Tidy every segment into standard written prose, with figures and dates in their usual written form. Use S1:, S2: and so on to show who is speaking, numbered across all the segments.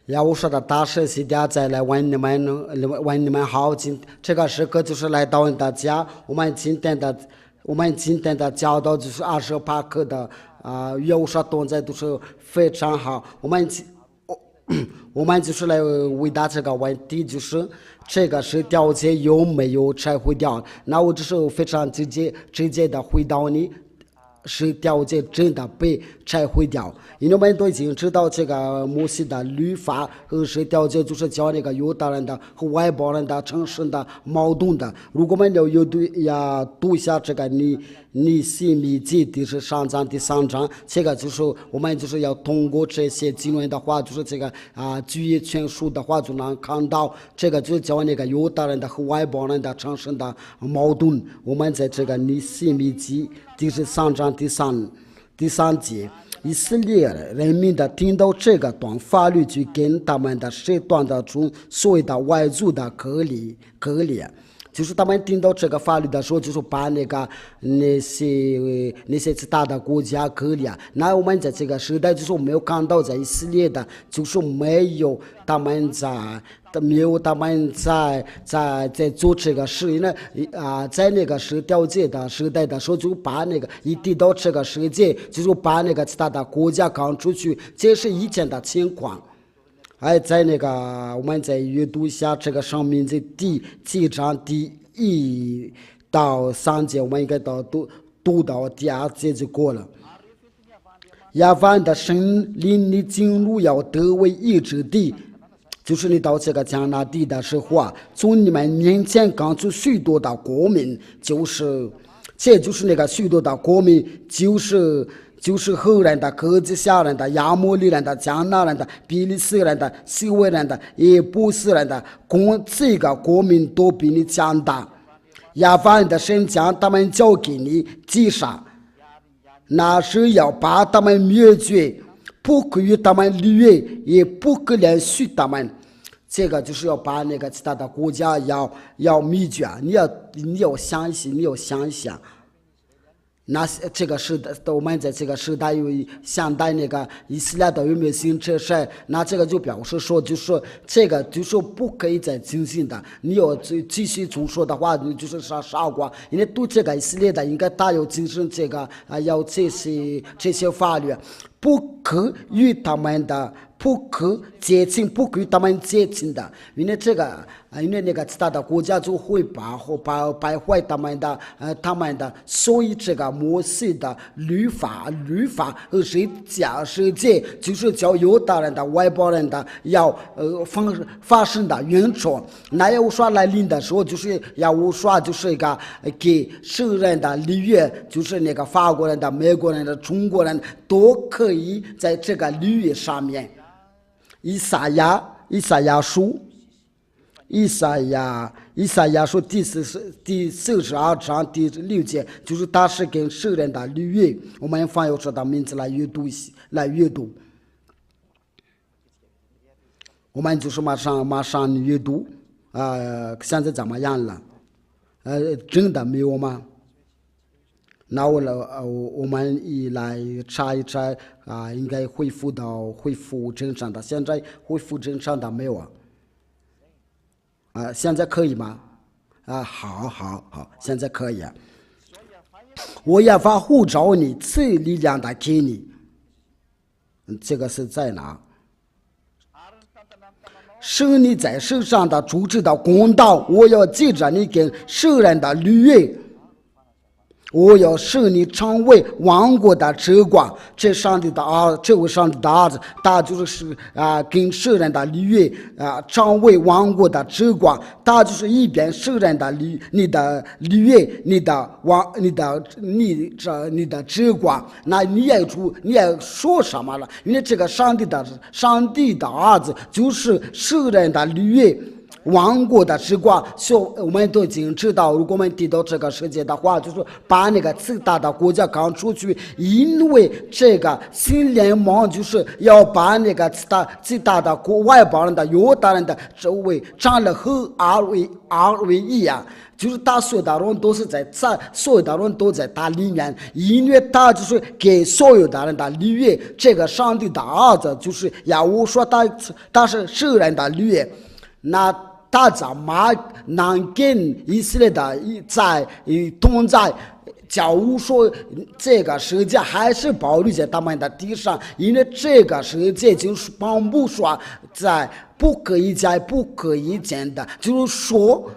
S1: 要我说的大事细点再来问你们好，这个时刻就是来到大家，我们今天的教导就是28课的有说动作都是非常好，我们就是来回答这个问题，就是这个是掉件有没有拆毁掉？那我只是非常直接的回答你。是掉件真的被拆毁掉，因为我们都已经知道这个摩西的律法和是掉件，就是教那个犹大人的和外邦人的产生的矛盾的。如果我们要读一下这个尼希米记第13章第3章，这个就是我们就是要通过这些经文的话，就是这个举一全书的话，就能看到这个就是教那个犹大人的和外邦人的产生的矛盾。我们在这个尼希米记第13章第三节，以色列人民的听到这个段法律，就跟他们的这段的中所谓的外族的隔离，就是他们听到这个法律的时候，就是把那些其他的国家隔离。那我们在这个时代，就是没有看到在以色列的，就是没有他们在做这个事，因为在那个掉界的时代的时候，就把那个一提到这个世界，就是把那个其他的国家赶出去，这是以前的情况。还在我们再阅读一下这个生命的第7章第1到3节，我们应该读到第2节就过了。亚凡的神领你进入要得为业之地，就是你到这个迦南地的时候从你们面前赶出许多的国民，这就是那个许多的国民，就是赫人的、哥吉夏人的、亚摩利人的、迦南人的、比利斯人的、西维人的、耶布斯人的，这个国民都比你强大。亚凡的神将他们交给你击杀，那是要把他们灭绝，不可与他们立约，也不可连续他们。这个就是要把那个其他的国家要灭绝，你要相信，你要想想。那这个时代，我们在这个时代有现代那个以色列的有没有行这事？那这个就表示说，就是说这个就是不可以再进行的。你要继续重说的话，你就是傻瓜。因为对这个以色列的，应该大有精神，这个要这些法律，不可与他们的。不可接近，不可与他们接近的，因为那个其他的国家就会败坏他们的，所以这个摩西的律法和世界就是叫犹大人的、外邦人的要发生的原则。那要说来临的时候，就是要说就是一个给世人的立约，就是那个法国人的、美国人的、中国人都可以在这个立约上面。以赛亚书第42章第6节，就是他是跟世人的立约。我们翻译出的名字来阅读，我们就是马上阅读现在怎么样了？真的没有吗？那我们来查一查应该恢复正常的。现在恢复正常的没有现在可以吗？好，现在可以我要把护照你赐力量的给你，这个是在哪？是你在世上的主持的公道，我要记着你跟世人的律约。我要使你成为王国的之光，这位上帝的儿子，他就是跟世人的立约成为王国的之光，他就是一边世人的你的立约，你的之光，那你也说什么了？因为这个上帝的儿子就是世人的立约。王国的之光，我们都已经知道，如果我们提到这个世界的话，就是把那个最大的国家赶出去，因为这个新联盟就是要把那个最大的外邦人的犹大人的周围占了和二为一样。就是所有的人都是所有的人都在他里面，因为他就是给所有的人的律约，这个上帝的儿子就是亚乌说他是世人的律约，那他怎么能跟以色列的同在？假如说这个世界还是保留在他们的地上，因为这个世界就是帮不说在不可以再不可以见的，就是说。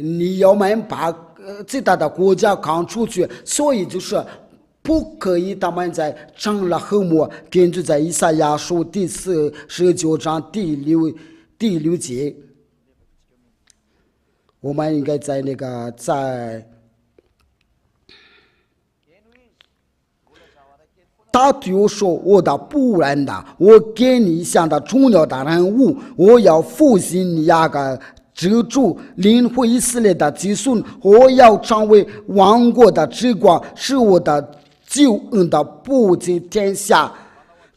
S1: 你要们把最大的国家赶出去，所以就是不可以他们在成了和睦。根据在以赛亚书第19章第六节，我们应该在他对我说：“我的仆人的，我给你想的重要的人物，我要复兴你那个。”遮住领回以色列的子孙，我要成为王国的之光，是我的救恩的布进天下。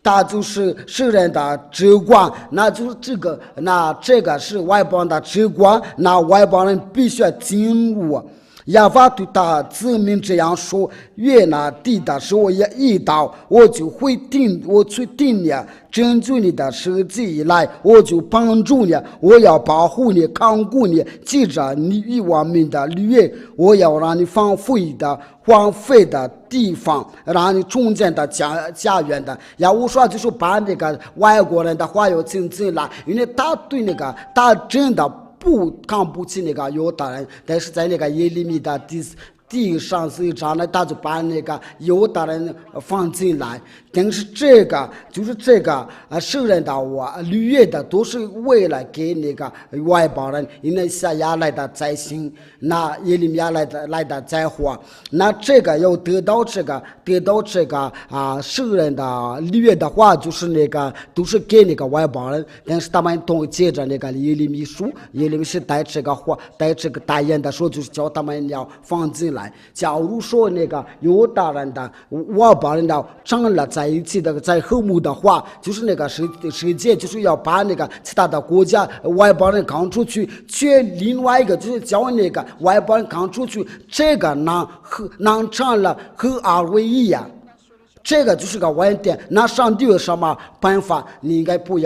S1: 他就是世人的之光，那就是这个是外邦的之光，那外邦人必须要进入。亚法对他子民这样说：越那地的时候也一到，我去定你，拯救你的时机以来，我就帮助你，我要保护你，看顾你，记着你与我们的律约，我要让你荒废的地方，让你重建的家园的。亚乌说就是把那个外国人的话要进来，因为他对他真的。不看不起那个犹大人，但是在那个耶利米的第34章呢，他就把那个犹大人放进来。但是这个世人的律约的都是为了给那个外邦人，因为撒亚来的灾星，那耶利米亚来的灾祸，那这个要得到这个世人的律约的话，就是都是给那个外邦人，但是他们都接着那个耶利米书，耶利米是带这个大言的说，就是叫他们要放进来。假如说那个犹大人的外邦人的长了在一起的在和睦的话，就是那个世界就是要把那个其他的国家外邦人赶出去，却另外一个就是叫那个外邦人赶出去，这个能成了合二为一呀。这个就是个问题。那上帝有什么办法？你应该不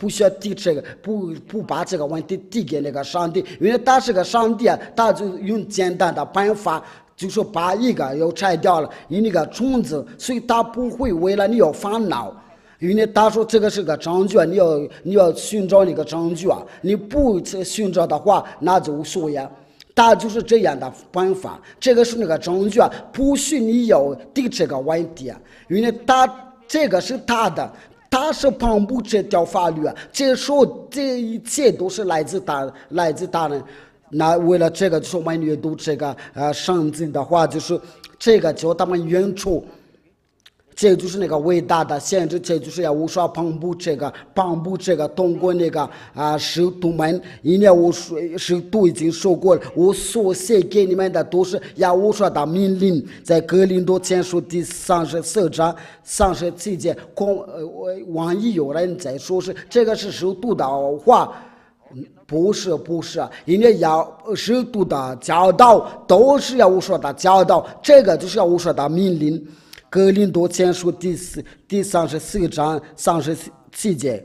S1: 需要提这个，不把这个问题递给那个上帝，因为他是个上帝，他就用简单的办法，就是把一个又拆掉了，你那个虫子，所以他不会为了你要烦恼。因为他说这个是个证据，你要寻找那个证据啊，你不寻找的话，那就无所谓。他就是这样的办法，这个是那个证据啊，不许你要提这个问题啊，因为这个是他的，他是颁布这条法律啊，这一切都是来自他人。那为了这个，就是我们阅读这个圣经的话，就是这个叫他们远处。这就是那个伟大的限制，这就是要无法颁布这个通过那个使徒们，因为我使徒已经说过了，我所写给你们的都是要无法的命令，在哥林多前书第34章37节，万一有人在说是这个是使徒的话。不是，因为使徒的教导都是要无法的教导，这个就是要无法的命令。哥林多前书第34章37节，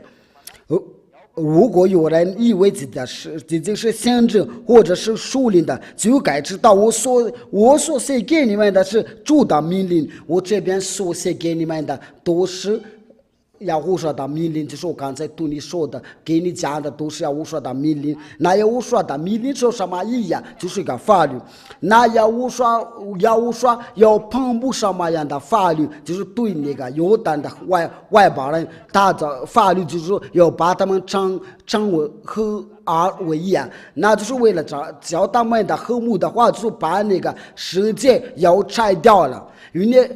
S1: 如果有人以为自己是先知或者是属灵的，就该知道我所写给你们的是主的命令，我这边所写给你们的都是要无说的命令，就是我刚才对你说的，给你讲的都是要无说的命令。那要无说的命令是什么意义啊？就是一个法律。那要无说要颁布什么样的法律？就是对那个犹大的外邦人，他的法律就是要把他们成为合而为一，那就是为了教他们的和睦的话，就是把那个世界要拆掉了。因为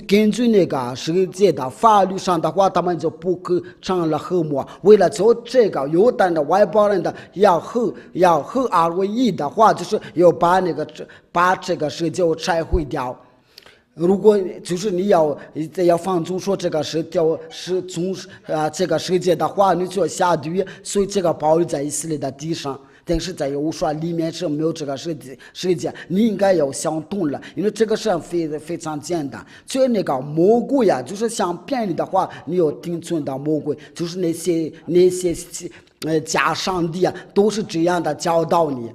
S1: 根据那个世界的法律上的话，他们就不可成了和睦。为了做这个犹太的外邦人的要合而为一的话，就是要把这个世界拆毁掉。如果就是你要放纵说这个是从这个世界的话，你就要下地狱。所以这个暴力在以色列的地上，但是在犹说里面是没有这个世界，你应该要想懂了，因为这个是非常简单。所以那个魔鬼呀，就是想骗你的话，你要听从的魔鬼，就是那些假上帝啊，都是这样的教导你。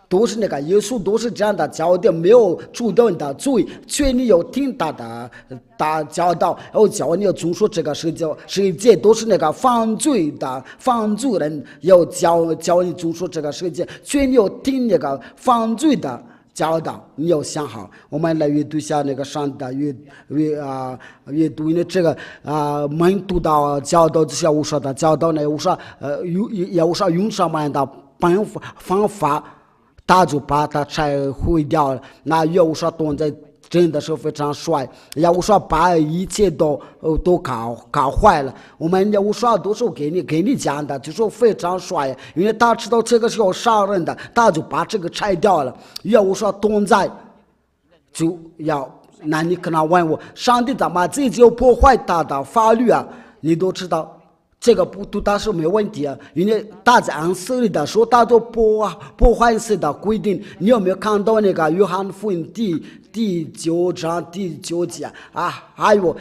S1: 都是那个耶稣都是这样的教导，没有主动的罪，所以你要听他的教导，然后教你要遵守这个世界都是那个犯罪人，要教你遵守这个世界，所以你要听那个犯罪的教导，你要想好。我们来阅读一下那个上帝的阅读，因为这个门读到教导就是要说的教导呢，有啥用上面的方法。他就把它拆毁掉了。那有说东西真的是非常帅，有说把一切都搞坏了。我们有说都是给你讲的，就说非常帅，因为他知道这个是要杀人的，他就把这个拆掉了。有说东西就要，那你可能问我，上帝怎么自己就破坏他的法律啊？你都知道。这个不读他是没问题啊，因为大家按色里的说，他都破坏式的规定。你有没有看到那个约翰福音第9章第9节啊？还有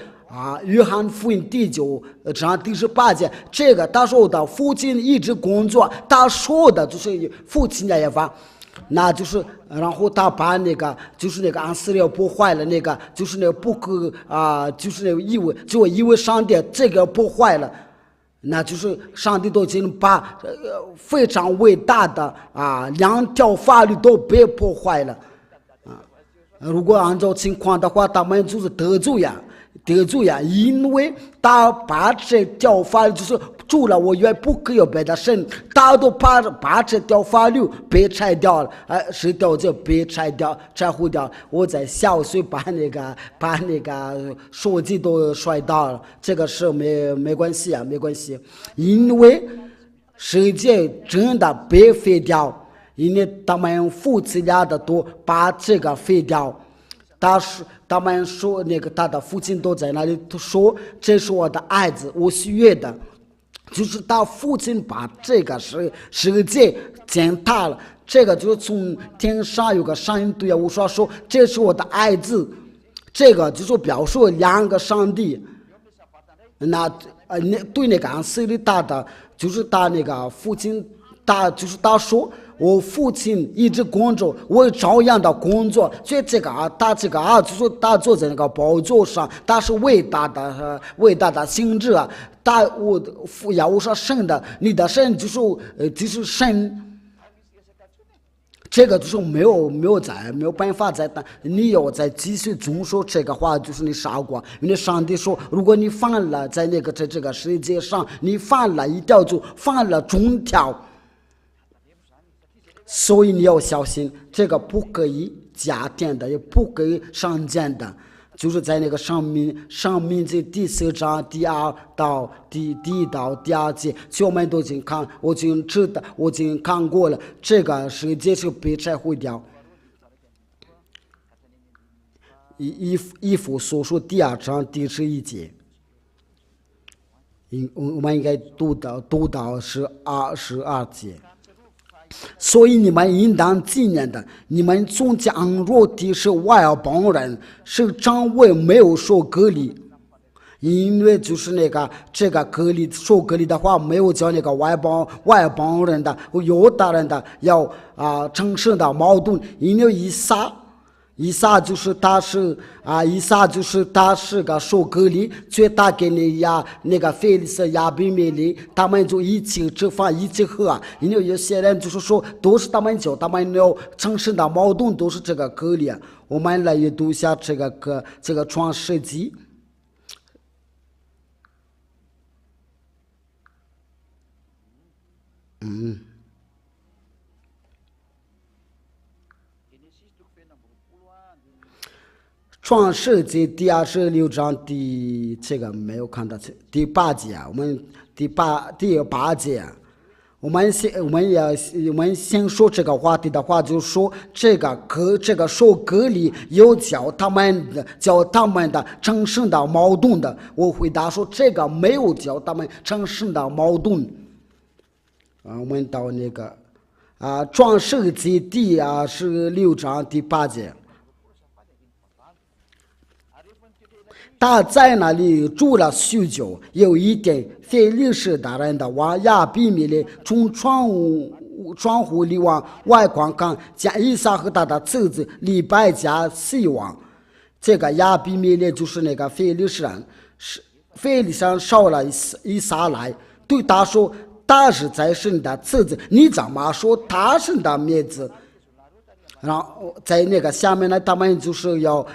S1: 约翰福音第9章第18节，这个他说的父亲一直工作，他说的就是父亲的也法。那就是，然后他把那个就是那个安息日破坏了，那个就是那个不可就是那个以为上帝这个破坏了。那就是上帝都已经把非常伟大的2条法律都被破坏了如果按照情况的话，他们就是得罪呀，因为他把这条法律就是除了我原不可有别的神，他都把这条法律被拆掉了10条就被拆毁掉。我在小学把那个手机都摔到了，这个是没关系啊，没关系，因为世界真的被废掉，因为他们夫妻俩的都把这个废掉。他们说那个他的父亲都在那里说，这是我的儿子，我喜悦的，就是他父亲把这个世界践踏了。这个就是从天上有个声音对我说这是我的儿子，这个就是表示2个上帝。那对那个安息日他的就是他那个父亲，他说我父亲一直工作，我照样的工作，所以他就是他坐在那个宝座上，他是伟大的心智啊！我说神的，你的神就是神，这个就是没有办法再打，你要再继续遵守这个话，就是你傻瓜。因为上帝说，如果你犯了在这个世界上，你犯了一条就犯了中条。所以你要小心，这个不可以加添的，也不可以上见的，就是在那个上面这第4章第2到第1到第2节，我们都已经看，我已经看过了，这个世界是被拆毁掉。以弗所书第2章第11节，我们应该读到12节。所以你们应当纪念的，你们总将若敌是外邦人，是长为没有受割礼，因为就是这个受割礼的话，没有叫那个外邦人的犹大人的要产生的矛盾，因为以撒就是他是个受割礼，所以他给那个菲利斯亚比米利，他们就一起吃饭一起喝因为有些人就是说都是他们要产生的矛盾都是这个割礼我们来阅读一下这个创世纪。创世纪第26章这个没有看到第8节我们第八节我们先说这个话题的话，就说这个受割礼有叫他们的产生的矛盾的。我回答说这个没有叫他们产生的矛盾。我们到那个创世纪第26章第8节。他在那里住了许久，有一天，非利士大人的王亚比米勒从窗户里往外观看，见以撒和他的妻子利百加死亡。这个亚比米勒就是那个非利士人，非利士人烧了以撒来，对他说：“他是在神的妻子，你怎么说他是的妹子？”然后在那个下面呢，他们就是要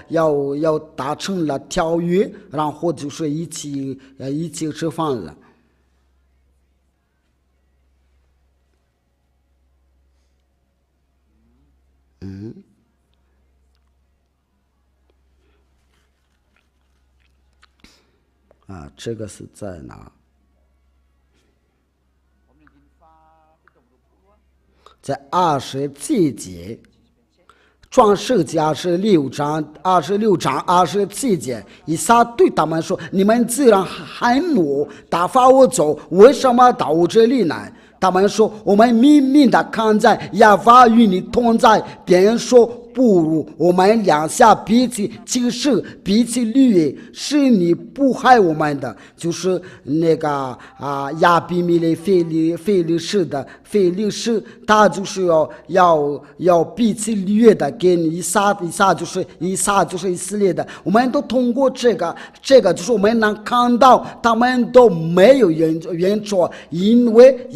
S1: 达成了条约，然后就是一起吃饭了。这个是在哪？在27节。创世纪26章27节，以撒对他们说：“你们既然喊我打发我走，为什么到我这里来？”他们说：“我们明明的看见亚法与你同在，便说不如我们两下彼此起誓，彼此立约，是你不害我们的。”就是那个亚比米勒非利士，他就是要彼此立约的，跟以撒就是以色列的。我们都通过这个就是我们能看到他们都没有原错，因为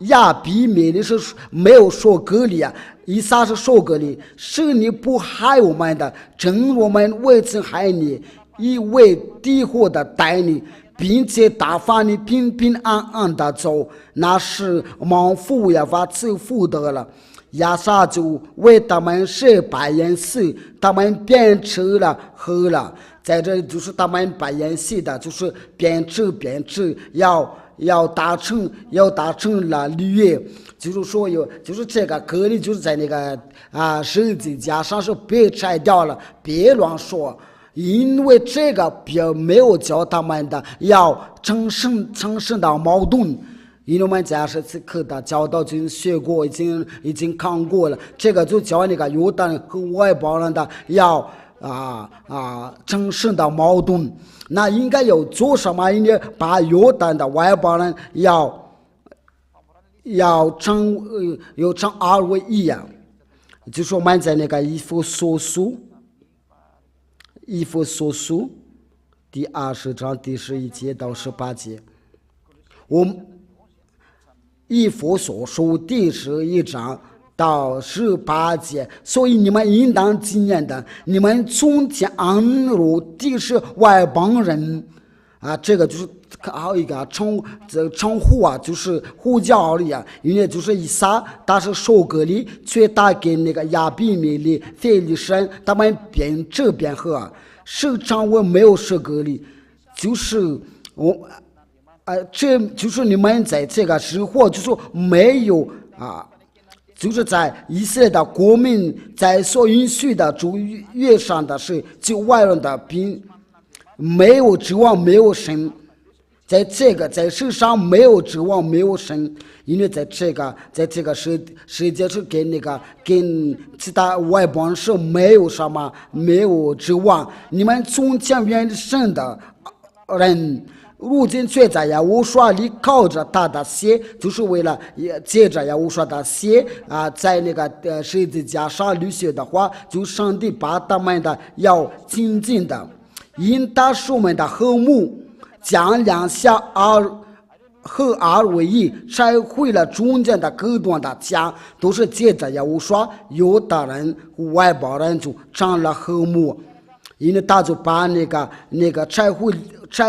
S1: 亚比米勒是没有受割礼以撒是受割礼，是你不害我们的，正我们未曾害你，以为敌货的待你，并且打发你平平安安的走，那是蒙福也把赐福得了。亚撒就为他们设白宴席，他们便吃了喝了。在这里就是他们白宴席的，就是边吃要达成了立约，就是说就是这个割礼就是在那个十字架上是被拆掉了，别乱说，因为这个并没有教他们的要产生的矛盾。因为我们这是此刻的教导已经学过，已经看过了，这个就教那个犹太人和外邦人的要产生的矛盾。那应该要做什么？应该把犹太的外邦人要成二为一样。就是我们在那个以弗所书第20章第11节到18节，以弗所书第11章到18节，所以你们应当纪念的，你们从前安如地是外邦人这个就是还有一个称呼就是呼叫而已因为就是以撒他是受割礼，却打给那个亚比米勒非利士人，他们边这边喝，时常我没有受割礼，就是这就是你们在这个时候就是没有就是在以色列的国民在所允许的主约上的是就外人的并没有指望，没有神，在世上没有指望，没有神，因为在这个世界是跟其他外邦是没有什么，没有指望。你们从前原生的人，如今却在亚乌刷里靠着他的血，就是为了借着亚乌刷的血在那个十字架上流血的话，就上帝把他们的要亲近的，因他是我们的和睦，将两下合二为一，拆毁了中间的隔断的墙，都是借着亚乌刷，犹太人和外邦人就成了和睦。因为他就把那个拆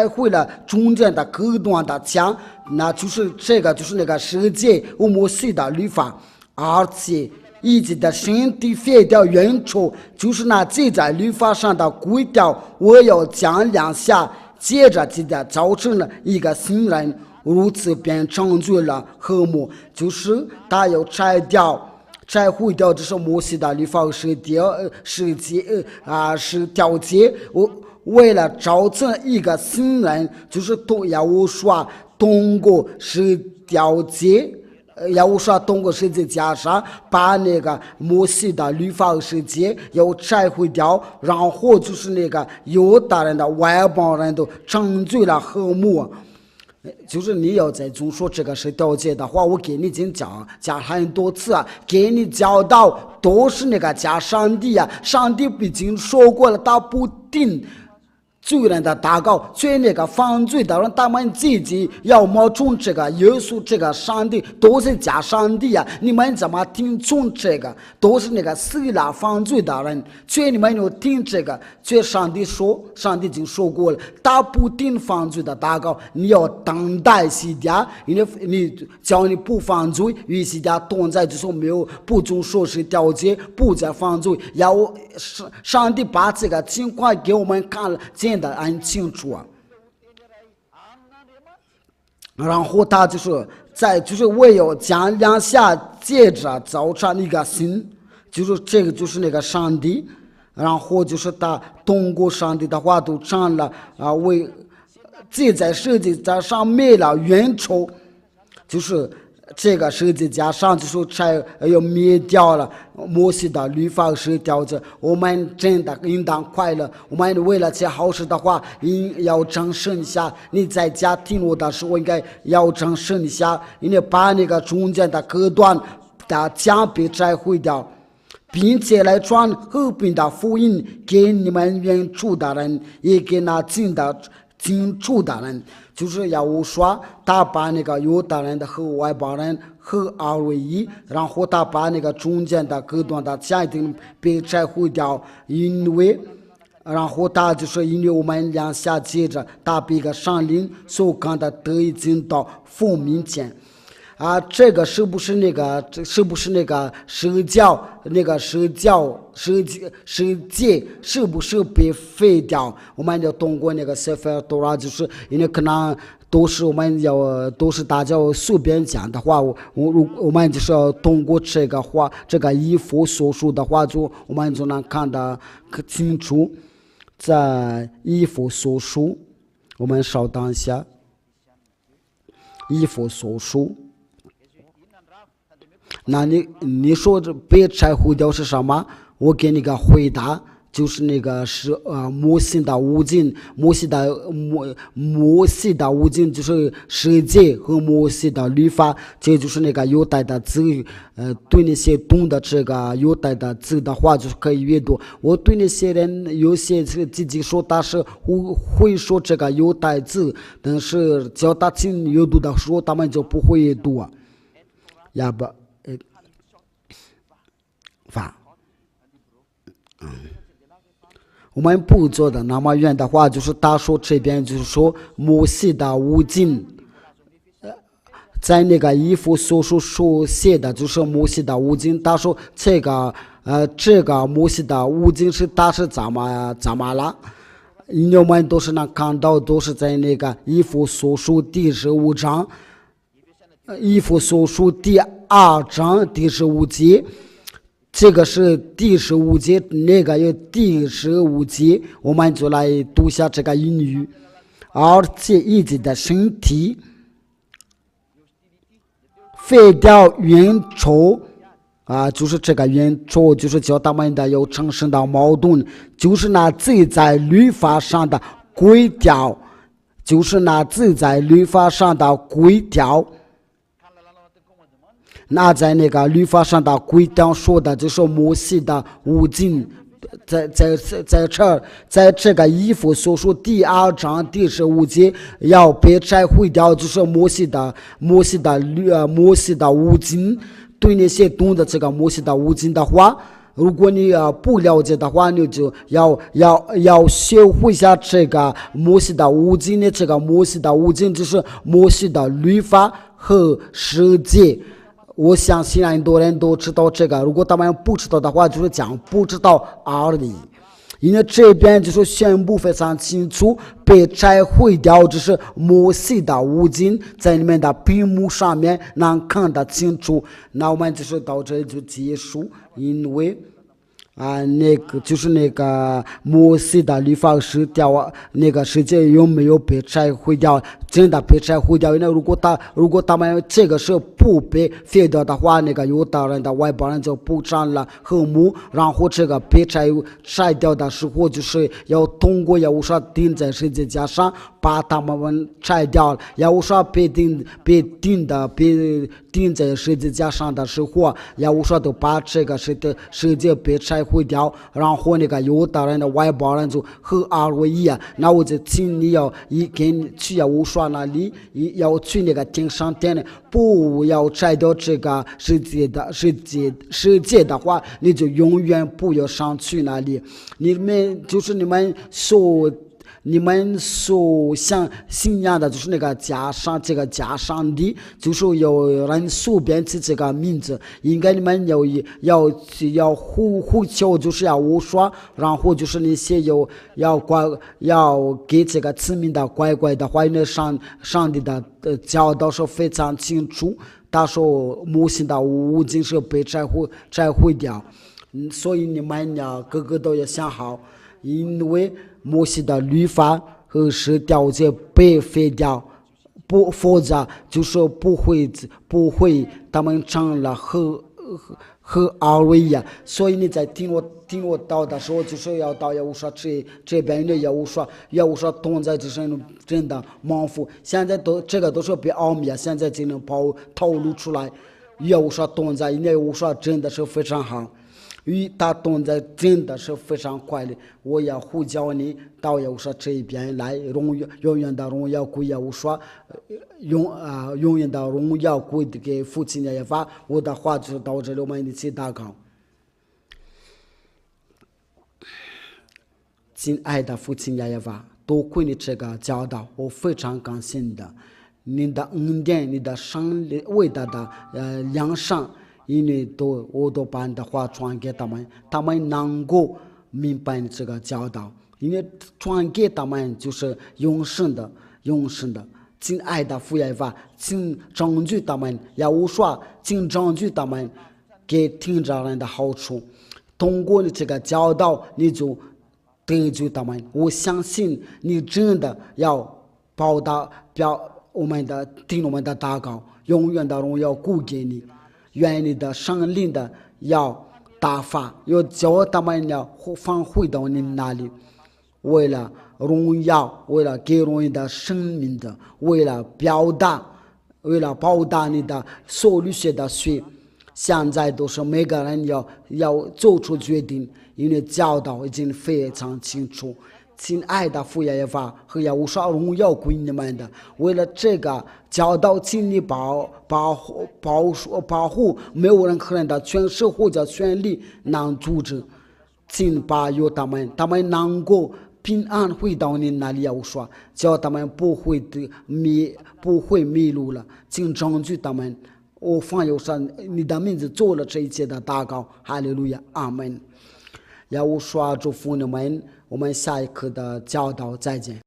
S1: 毁了中间的隔断的墙，那就是这个就是那个世界摩西的律法，而且以及的身体废掉原处，就是那记在律法上的规条，我要将两下，接着记得造成了一个新人，如此便成就了和睦，就是他要拆毁掉这是摩西的律法是条件，为了造成一个新人，就是要说通过是条件。要说通过世界加上把那个摩西的律法世界要拆毁掉，然后就是那个犹大人的外邦人都成就了和睦。就是你要在总说这个是条件的话，我给你讲很多次啊，给你教导都是那个加上帝啊，上帝已经说过了，他不定罪人的祷告，所以那个犯罪的人，他们自己要么从这个耶稣这个上帝都是假上帝啊！你们怎么听从这个？都是那个死了犯罪的人，所以你们要听这个。所以上帝已经说过了，他不定犯罪的祷告，你要等待时间，你叫你不犯罪，于是他当在就是没有不遵守是条件，不再犯罪，要上帝把这个情况给我们看了。的很清楚啊，然后他就是为了将两下接着造成一个心，就是这个就是那个上帝，然后就是他通过上帝的话都成了为自在世界上没了原处，就是这个世界加上就是要灭掉了摩西的律法是条件，我们真的应当快乐。我们为了这好事的话，要争胜一下。你在家听我的时候，应该要争胜一下，因为把那个中间的隔断的墙壁拆毁掉，并且来传和平的福音给你们远处的人，也给那近处的人。就是要说他把那个犹大人的和外邦人合二为一，然后他把那个中间的隔断的家庭被拆毁掉，然后他就是因为我们两下接着他被个上灵所干的得以进到父面前。这个是不是那个世界是不是被废掉？我们要通过那个塞菲尔多拉，就是因为可能都是大家随便讲的话，我们就是要通过这个话，这个以弗所书的话，我们就能看得可清楚。在以弗所书，我们稍等一下，以弗所书。那你说这被拆毁掉是什么？我给你个回答，就是那个是摩西的五经，摩西的五经就是世界和摩西的律法，这就是那个犹太的字，对那些懂得这个犹太的字的话，就是可以阅读。我对那些人有些是自己说他是会说这个犹太字，但是叫他听阅读的时候，他们就不会阅读啊，要不。我们不做的那么远的话，就是他说这边就是说摩西的五经，在那个以弗所书所写的就是摩西的五经。他说这个摩西的五经是他是怎么了？因为我们都是能看到，都是在那个以弗所书第15章，以弗所书第2章第15节。这个是第15节，那个有第15节，我们就来读下这个英语。而且一直的身体废掉原处就是这个原处，就是叫他们的有产生的矛盾，就是那自在律法上的规条，那在那个律法上的规条说的就是摩西的五经，在这个以弗所书第2章第15节要被拆毁掉，就是摩西的五经。对那些懂得这个摩西的五经的话，如果你不了解的话，你就要学会一下这个摩西的五经呢。这个摩西的五经就是摩西的律法和十诫。我相信很多人都知道这个，如果他们不知道的话，就是讲不知道而已。因为这边就是宣布非常清楚，被拆毁掉，就是摩西的五经，在你们的屏幕上面能看得清楚。那我们就是到这里就结束，因为那个就是那个摩西的律法十条那个世界有没有被拆毁掉？真的被拆毁掉？因为如果他们这个是不被废掉的话，那个犹大人的外邦人就不上了和睦，然后这个被拆掉的时候，就是要通过耶和华钉在十字架上把他们拆掉了。耶和华被钉在十字架上的时候，耶和华都把这个世界被拆毁掉，然后那个犹大人的外邦人就合二为一。那我就请你要跟去耶和华那里，要去那个天上殿呢，不要拆掉这个世界的话，你就永远不要上去那里。你们所信仰的就是那个这个假上帝，就是有人随便起这个名字，应该你们要呼求，就是要无说，然后就是那些要给这个子民的乖乖的话，因为上帝的教导是非常清楚，他说摩西的五经是被拆毁掉，所以你们个个都要想好，因为摩西的律法和十条诫被废掉，否则就是不会他们成了合二为一。所以你在听我道的时候，就是要到耶和华这边的耶和华同在，就是真的忙福。现在这个都是被奥秘，现在就能透露出来。耶和华同在，因为耶和华真的是非常好。与他同在真的是非常快乐。我要呼叫你到耶和华这一边来，永远的荣耀归耶和华，永远的荣耀归给父亲耶和华。我的话就到这里，我们一起祷告。亲爱的父亲耶和华，多亏你这个教导，我非常感谢你的，你的恩典，你的伟大的良善。因为我都把你的话传给他们，他们能够明白你这个教导，因为传给他们就是永生的。亲爱的父耶和华，请证据他们，要我说，请证据他们给听着人的好处。通过你这个教导，你就得罪他们。我相信你真的要报答我们的祷告，永远的荣耀归给你。愿你的圣灵的要打发，要叫他们要返回到你那里，为了荣耀，为了给荣耀的生命的，为了报答你的所流血的血。现在都是每个人要做出决定，因为教导已经非常清楚。亲爱的父耶和华和耶和华荣耀归你们的，为了这个教导，请你保护没有任何人的权势或者权利能阻止，请保佑他们能够平安回到你那里。耶和华叫他们不会迷路了，请证据他们。我奉耶和华你的名字做了这一切的祷告，哈利路亚，阿门。耶和华祝福你们，我们下一课的教导再见。